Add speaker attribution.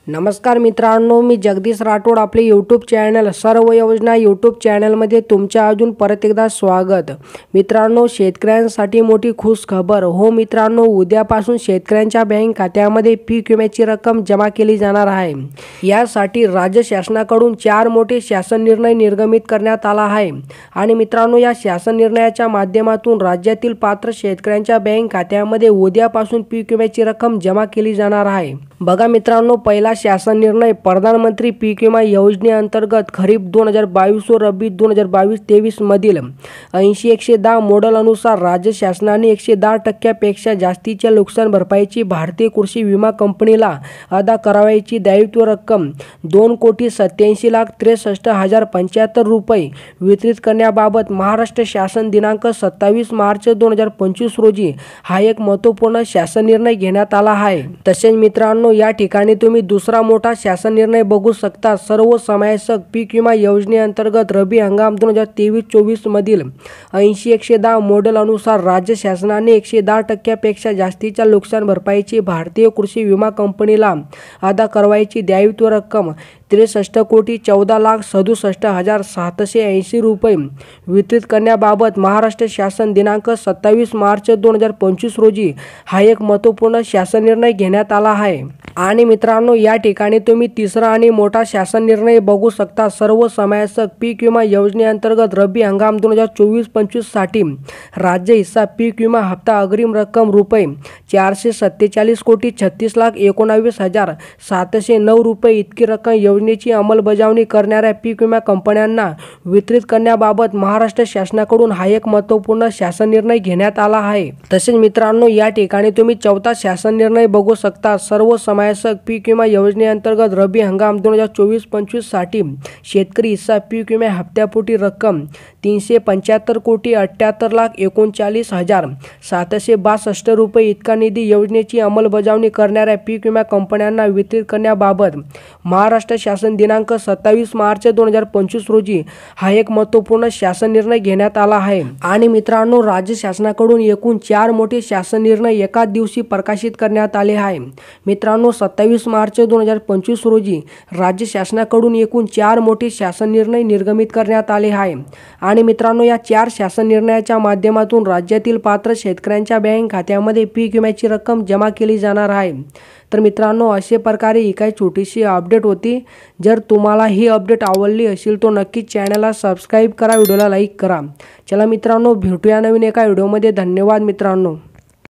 Speaker 1: नमस्कार मित्रांनो, मी जगदीश राठोड आपले यूट्यूब चॅनल सर्व योजना यूट्यूब चॅनलमध्ये तुमच्या अजून परत एकदा स्वागत। मित्रांनो, शेतकऱ्यांसाठी मोठी खुश खबर। हो मित्रांनो, उद्यापासून शेतकऱ्यांच्या बँक खात्यामध्ये पीक विम्याची रक्कम जमा केली जाणार आहे। यासाठी राज्य शासनाकडून 4 मोठे शासन निर्णय निर्गमित करण्यात आला आहे आणि मित्रांनो, या शासन निर्णयाच्या माध्यमातून राज्यातील पात्र शेतकऱ्यांच्या बँक खात्यामध्ये उद्यापासून पीक विम्याची रक्कम जमा केली जाणार आहे। बघा मित्रांनो, पहिला शासन निर्णय प्रधानमंत्री पीक विमा योजनेअंतर्गत खरीप 2022 व रब्बी 2022-23 मधील 80-110 मॉडेल अनुसार राज्य शासनाने 110% जास्तीच्या नुकसान भरपाईची भारतीय कृषी विमा कंपनीला अदा करावयाची दायित्व रक्कम 2,87,63,075 रुपये वितरित करण्याबाबत महाराष्ट्र शासन दिनांक 27 मार्च 2025 रोजी हा एक महत्त्वपूर्ण शासन निर्णय घेण्यात आला आहे। तसेच मित्रांनो, या ठिकाणी तुम्ही दुसरा मोठा शासन निर्णय बघू शकता। सर्वसमावेशक पीक विमा योजनेअंतर्गत रब्बी हंगाम 2023-24 मधील 80-110 मॉडेल अनुसार राज्य शासनाने 110% जास्तीच्या नुकसान भरपाईची भारतीय कृषी विमा कंपनीला अदा करावयाची दायित्व रक्कम 63,14,67,780 रुपये वितरित करण्याबाबत महाराष्ट्र शासन दिनांक 27 मार्च 2025 रोजी हा एक महत्त्वपूर्ण शासन निर्णय घेण्यात आला आहे। आणि मित्रांनो, या ठिकाणी तुम्ही तिसरा आणि मोठा शासन निर्णय बघू शकता। सर्वसमावेशक पीक विमा योजनेअंतर्गत रब्बी हंगाम 2024-25 साठी राज्य हिस्सा पीक विमा हप्ता अग्रिम रक्कम रुपये 447,36,19,709 रुपये इतकी रक्कम योजनेची अंमलबजावणी करणाऱ्या पीक विमा कंपन्यांना वितरित करण्याबाबत महाराष्ट्र शासनाकडून हा एक महत्त्वपूर्ण शासन निर्णय घेण्यात आला आहे। तसेच मित्रांनो, या ठिकाणी तुम्ही चौथा शासन निर्णय बघू शकता। सर्वसमावेशक पीक विमा योजनेअंतर्गत रब्बी हंगाम 2024-25 साठी शेतकरी हिस्सा पीक विमा हप्त्यापोटी रक्कम 375,78,39,762 रुपये इतका निधी योजनेची अंमलबजावणी करणाऱ्या पीक विमा कंपन्यांना वितरित करण्याबाबत महाराष्ट्र शासन दिनांक 27 मार्च 2025 रोजी हा एक महत्त्वपूर्ण शासन निर्णय घेण्यात आला आहे। आणि मित्रांनो, राज्य शासनाकडून एकूण 4 मोठे शासन निर्णय एकाच दिवशी प्रकाशित करण्यात आले आहे। मित्रांनो, 27 मार्च 2025 रोजी राज्य शासनाकडून एकूण 4 मोठे शासन निर्णय निर्गमित करण्यात आले आहे। आणि मित्रांनो, या 4 शासन निर्णयाच्या माध्यमातून राज्यातील पात्र शेतकऱ्यांच्या बँक खात्यामध्ये पीक विम्याची रक्कम जमा केली जाणार आहे। तर मित्रांनो, अशा प्रकारे ही काही छोटीशी अपडेट होती। जर तुम्हाला ही अपडेट आवडली असेल तर नक्कीच चॅनलला सबस्क्राईब करा, व्हिडिओला लाईक करा। चला मित्रांनो, भेटूया नवीन एका व्हिडिओमध्ये। धन्यवाद मित्रांनो।